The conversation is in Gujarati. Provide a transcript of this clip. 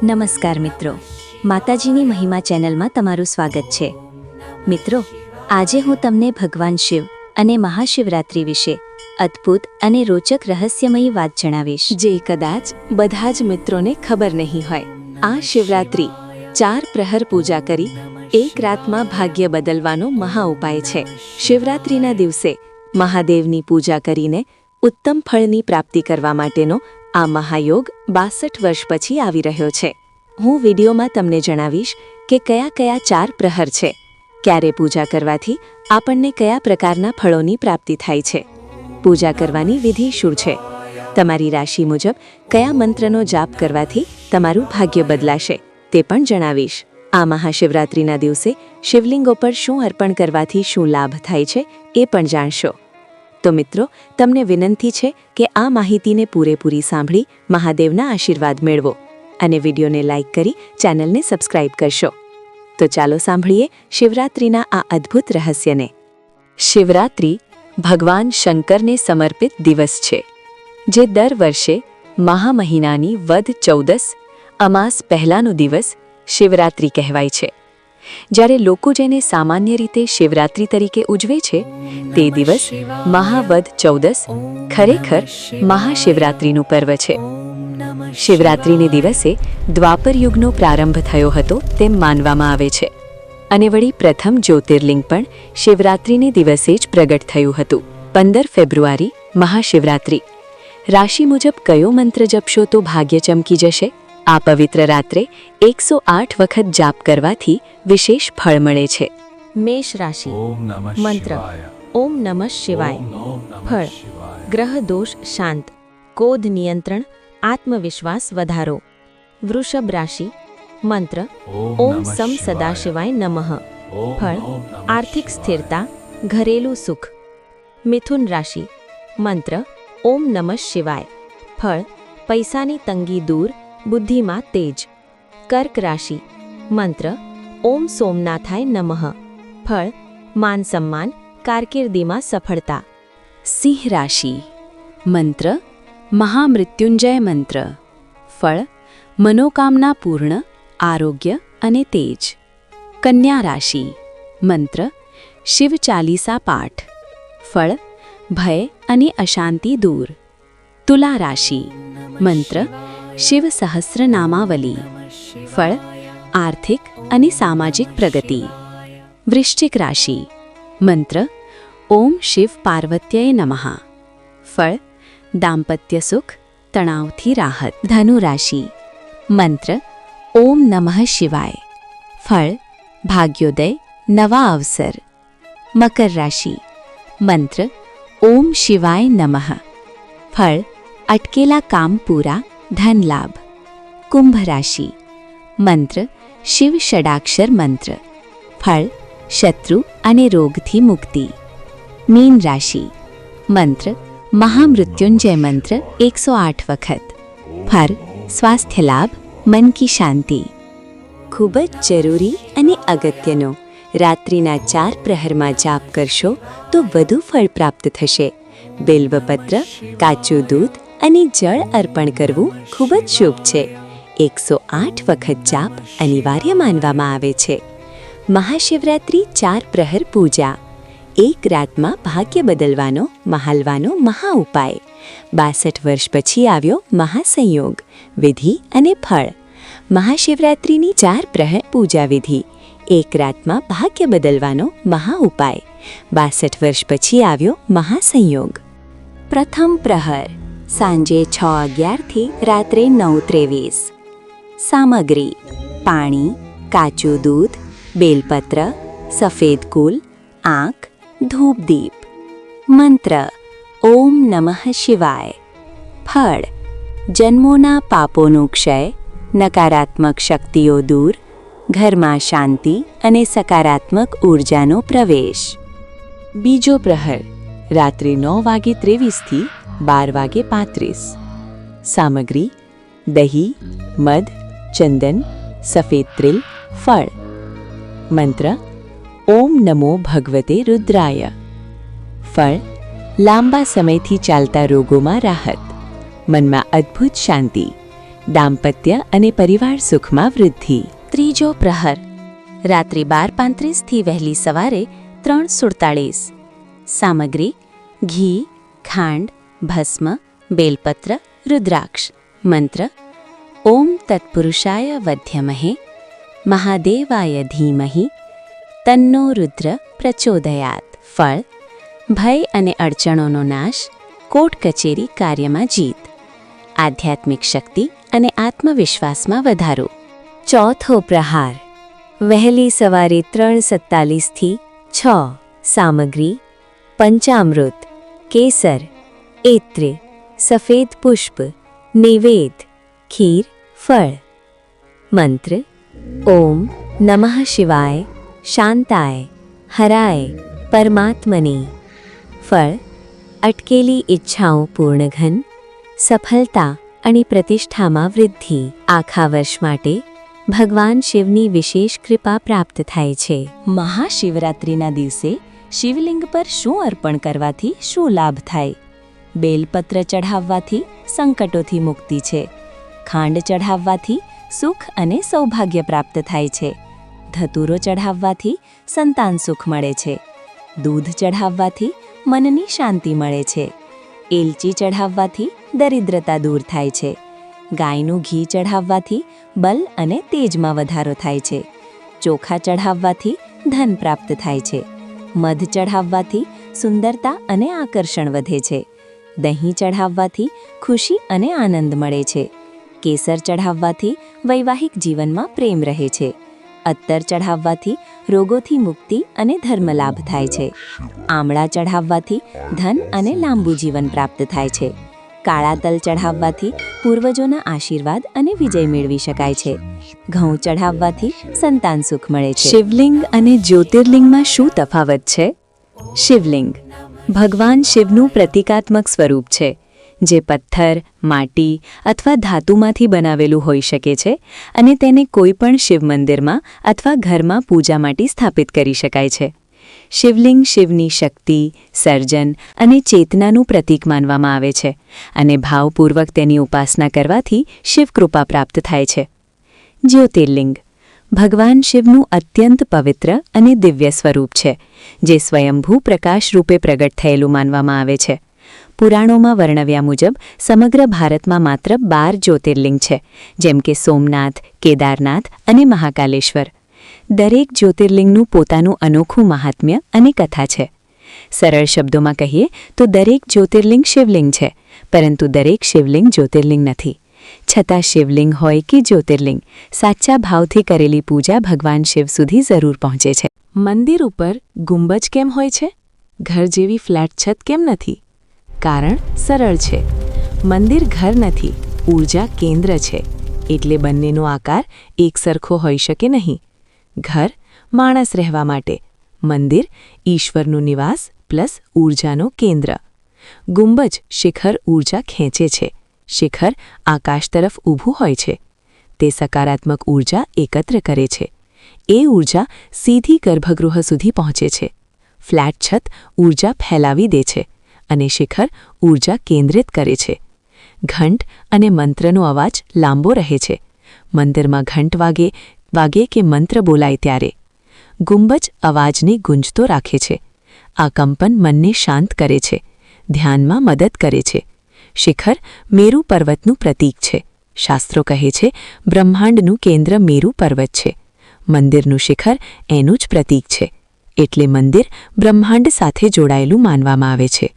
નમસ્કાર મિત્રો, માતાજીની મહિમા ચેનલમાં તમારું સ્વાગત છે. મિત્રો, આજે હું તમને ભગવાન શિવ અને મહાશિવરાત્રિ વિશે અદ્ભુત અને રોચક રહસ્યમયી વાત જણાવીશ, જે કદાચ બધા જ મિત્રોને ખબર નહીં હોય. આ શિવરાત્રિ 4 પ્રહર પૂજા કરી એક રાતમાં ભાગ્ય બદલવાનો મહા ઉપાય છે. શિવરાત્રિના દિવસે મહાદેવની પૂજા કરીને ઉત્તમ ફળની પ્રાપ્તિ કરવા માટેનો આ મહાયોગ 62 વર્ષ પછી આવી રહ્યો છે. હું વિડીયોમાં તમને જણાવીશ કે કયા કયા 4 પ્રહર છે, ક્યારે પૂજા કરવાથી આપણને કયા પ્રકારના ફળોની પ્રાપ્તિ થાય છે, પૂજા કરવાની વિધિ શું છે, તમારી રાશિ મુજબ કયા મંત્રનો જાપ કરવાથી તમારું ભાગ્ય બદલાશે તે પણ જણાવીશ. આ મહાશિવરાત્રિના દિવસે શિવલિંગો પર શું અર્પણ કરવાથી શું લાભ થાય છે એ પણ જાણશો. તો મિત્રો, તમને વિનંતી છે કે આ માહિતીને પૂરેપૂરી સાંભળી મહાદેવના આશીર્વાદ મેળવો અને વિડીયોને લાઇક કરી ચેનલને સબસ્ક્રાઇબ કરશો. તો ચાલો સાંભળીએ શિવરાત્રિના આ અદ્ભુત રહસ્યને. શિવરાત્રિ ભગવાન શંકરને સમર્પિત દિવસ છે, જે દર વર્ષે મહા મહિનાની વદ 14 અમાસ પહેલાનો દિવસ શિવરાત્રિ કહેવાય છે. જ્યારે લોકો જેને સામાન્ય રીતે શિવરાત્રિ તરીકે ઉજવે છે, તે દિવસ મહાવદ 14 ખરેખર મહાશિવરાત્રિનું પર્વ છે. શિવરાત્રિને દિવસે દ્વાપર યુગનો પ્રારંભ થયો હતો તેમ માનવામાં આવે છે, અને વળી પ્રથમ જ્યોતિર્લિંગ પણ શિવરાત્રિને દિવસે જ પ્રગટ થયું હતું. 15 ફેબ્રુઆરી મહાશિવરાત્રિ. રાશિ મુજબ કયો મંત્ર જપશો તો ભાગ્ય ચમકી જશે? આ પવિત્ર રાત્રે 108 વખત જાપ કરવાથી વિશેષ ફળ મળે છે. મેષ રાશિ. મંત્ર ઓમ નમઃ શિવાય. ફળ ગ્રહ દોષ શાંત, ક્રોધ નિયંત્રણ, આત્મવિશ્વાસ વધારો. વૃષભ રાશિ. મંત્ર ઓમ સમ સદાશિવાય નમઃ. ફળ આર્થિક સ્થિરતા, ઘરેલું સુખ. મિથુન રાશિ. મંત્ર ઓમ નમઃ શિવાય. ફળ પૈસાની તંગી દૂર, બુદ્ધિમાં તેજ. કર્ક રાશિ. મંત્ર ઓમ સોમનાથાય નમઃ. ફળ માન સન્માન, કારકિર્દીમાં સફળતા. સિંહ રાશિ. મંત્ર મહામૃત્યુંજય મંત્ર. ફળ મનોકામના પૂર્ણ, આરોગ્ય અને તેજ. કન્યા રાશિ. મંત્ર શિવ ચાલીસા પાઠ. ફળ ભય અને અશાંતિ દૂર. તુલા રાશિ. મંત્ર શિવ સહસ્રનામાવલી. ફળ આર્થિક અને સામાજિક પ્રગતિ. વૃશ્ચિક રાશિ. મંત્ર ઓમ શિવ પાર્વત્યય નમઃ. ફળ દાંપત્ય સુખ, તણાવથી રાહત. ધનુ રાશિ. મંત્ર ઓમ નમઃ શિવાય. ફળ ભાગ્યોદય, નવા અવસર. મકર રાશિ. મંત્ર ઓમ શિવાય નમઃ. ફળ અટકેલા કામ પૂરા, ધન લાભ. કુંભ રાશિ. મંત્ર શિવ ષડાક્ષર મંત્ર. ફળ શત્રુ અને રોગથી મુક્તિ. મીન રાશિ. મંત્ર મહામૃત્યુંજય મંત્ર 108 વખત. ફળ સ્વાસ્થ્ય લાભ, મન કી શાંતિ. ખૂબ જ જરૂરી અને અગત્યનો, રાત્રિના 4 પ્રહરમાં જાપ કરશો તો વધુ ફળ પ્રાપ્ત થશે. બિલ્વપત્ર, કાચું દૂધ અને જળ અર્પણ કરવું ખૂબ જ શુભ છે. 108 વખત જાપ અનિવાર્ય માનવામાં આવે છે. મહાશિવરાત્રિ 4 પ્રહર પૂજા. એક રાતમાં ભાગ્ય બદલવાનો મહાલવાનો મહા ઉપાય. 62 વર્ષ પછી આવ્યો મહાસંયોગ. વિધિ અને ફળ. મહાશિવરાત્રિની 4 પ્રહર પૂજા વિધિ. એક રાતમાં ભાગ્ય બદલવાનો મહા ઉપાય. 62 વર્ષ પછી આવ્યો મહાસંયોગ. પ્રથમ પ્રહર સાંજે 6:11 થી રાત્રે 9:23. સામગ્રી: પાણી, કાચું દૂધ, બેલપત્ર, સફેદ કુલ, આંખ, ધૂપદીપ. મંત્ર ઓમ નમઃ શિવાય. ફળ જન્મોના પાપોનું ક્ષય, નકારાત્મક શક્તિઓ દૂર, ઘરમાં શાંતિ અને સકારાત્મક ઉર્જાનો પ્રવેશ. બીજો પ્રહર રાત્રે 9:23 થી 12:35. સામગ્રી: દહીં, મધ, ચંદન, સફેદ ત્રિલ, ફળ. મંત્ર ઓમ નમો ભગવતે રુદ્રાય. ફળ લાંબા સમયથી ચાલતા રોગોમાં રાહત, મનમાં અદ્ભુત શાંતિ, દાંપત્ય અને પરિવાર સુખમાં વૃદ્ધિ. ત્રીજો પ્રહર રાત્રિ 12:35 થી વહેલી સવારે 3:47. સામગ્રી: ઘી, ખાંડ, ભસ્મ, બેલપત્ર, રુદ્રાક્ષ. મંત્ર: ઓમ તત્પુરુષાય વધ્યમહે મહાદેવાય ધીમહિ તન્નો રુદ્ર પ્રચોદયાત. ફળ: ભય અને અડચણોનો નાશ, કોર્ટ કચેરી કાર્યમાં જીત, આધ્યાત્મિક શક્તિ અને આત્મવિશ્વાસમાં વધારો. ચોથો પ્રહાર વહેલી સવારે 3:47 થી 6. સામગ્રી: પંચામૃત, કેસર, એત્રે, સફેદ પુષ્પ, નૈવેદ, ખીર, ફળ. મંત્ર: ઓમ નમઃ શિવાય શાંતાય હરાય પરમાત્મને. ફળ: અટકેલી ઈચ્છાઓ પૂર્ણઘન, સફળતા અને પ્રતિષ્ઠામાં વૃદ્ધિ. આખા વર્ષ માટે ભગવાન શિવની વિશેષ કૃપા પ્રાપ્ત થાય છે. મહાશિવરાત્રિના દિવસે શિવલિંગ પર શું અર્પણ કરવાથી શું લાભ થાય? બેલપત્ર ચઢાવવાથી સંકટોથી મુક્તિ છે. ખાંડ ચઢાવવાથી સુખ અને સૌભાગ્ય પ્રાપ્ત થાય છે. ધતૂરો ચઢાવવાથી સંતાન સુખ મળે છે. દૂધ ચઢાવવાથી મનની શાંતિ મળે છે. એલચી ચઢાવવાથી દરિદ્રતા દૂર થાય છે. ગાયનું ઘી ચઢાવવાથી બલ અને તેજમાં વધારો થાય છે. ચોખા ચઢાવવાથી ધન પ્રાપ્ત થાય છે. મધ ચઢાવવાથી સુંદરતા અને આકર્ષણ વધે છે. દહીં ચઢાવવાથી ખુશી અને આનંદ મળે છે. કેસર ચઢાવવાથી વૈવાહિક જીવનમાં પ્રેમ રહે છે. અત્તર ચઢાવવાથી રોગોથી મુક્તિ અને ધર્મલાભ થાય છે. આમળા ચઢાવવાથી ધન અને લાંબુ જીવન પ્રાપ્ત થાય છે. કાળા તલ ચઢાવવાથી પૂર્વજોના આશીર્વાદ અને વિજય મેળવી શકાય છે. ઘઉં ચઢાવવાથી સંતાન સુખ મળે છે. શિવલિંગ અને જ્યોતિર્લિંગમાં શું તફાવત છે? શિવલિંગ ભગવાન શિવનું પ્રતિકાત્મક સ્વરૂપ છે, જે પથ્થર, માટી અથવા ધાતુમાંથી બનાવેલું હોઈ શકે છે અને તેને કોઈપણ શિવ મંદિરમાં અથવા ઘરમાં પૂજા માટે સ્થાપિત કરી શકાય છે. શિવલિંગ શિવની શક્તિ, સર્જન અને ચેતનાનું પ્રતીક માનવામાં આવે છે અને ભાવપૂર્વક તેની ઉપાસના કરવાથી શિવકૃપા પ્રાપ્ત થાય છે. જ્યોતિર્લિંગ ભગવાન શિવનું અત્યંત પવિત્ર અને દિવ્ય સ્વરૂપ છે, જે સ્વયંભૂ પ્રકાશ રૂપે પ્રગટ થયેલું માનવામાં આવે છે. પુરાણોમાં વર્ણવ્યા મુજબ સમગ્ર ભારતમાં માત્ર 12 જ્યોતિર્લિંગ છે, જેમ કે સોમનાથ, કેદારનાથ અને મહાકાલેશ્વર. દરેક જ્યોતિર્લિંગનું પોતાનું અનોખું મહાત્મ્ય અને કથા છે. સરળ શબ્દોમાં કહીએ તો દરેક જ્યોતિર્લિંગ શિવલિંગ છે, પરંતુ દરેક શિવલિંગ જ્યોતિર્લિંગ નથી. છતાં શિવલિંગ હોય કે જ્યોતિર્લિંગ, સાચા ભાવથી કરેલી પૂજા ભગવાન શિવ સુધી જરૂર પહોંચે છે. મંદિર ઉપર ગુંબજ કેમ હોય છે? ઘર જેવી ફ્લેટ છત કેમ નથી? કારણ સરળ છે. મંદિર ઘર નથી, ઊર્જા કેન્દ્ર છે, એટલે બંનેનો આકાર એકસરખો હોઈ શકે નહીં. ઘર માણસ રહેવા માટે, મંદિર ઈશ્વરનું નિવાસ પ્લસ ઊર્જાનો કેન્દ્ર. ગુંબજ શિખર ઊર્જા ખેંચે છે, શિખર આકાશ તરફ ઊભું હોય છે. તે સકારાત્મક ઊર્જા એકત્ર કરે છે. એ ઊર્જા સીધી ગર્ભગૃહ સુધી પહોંચે છે. ફ્લેટ છત ઊર્જા ફેલાવી દે છે અને શિખર ઊર્જા કેન્દ્રિત કરે છે. ઘંટ અને મંત્રનો અવાજ લાંબો રહે છે. મંદિરમાં ઘંટ વાગે કે મંત્ર બોલાય ત્યારે ગુંબજ અવાજને ગુંજતો રાખે છે. આ કંપન મનને શાંત કરે છે, ધ્યાનમાં મદદ કરે છે. શિખર મેરુ પર્વતનું પ્રતીક છે. શાસ્ત્રો કહે છે બ્રહ્માંડનું કેન્દ્ર મેરુ પર્વત છે. મંદિરનું શિખર એનું જ પ્રતીક છે. એટલે મંદિર બ્રહ્માંડ સાથે જોડાયેલું માનવામાં આવે છે.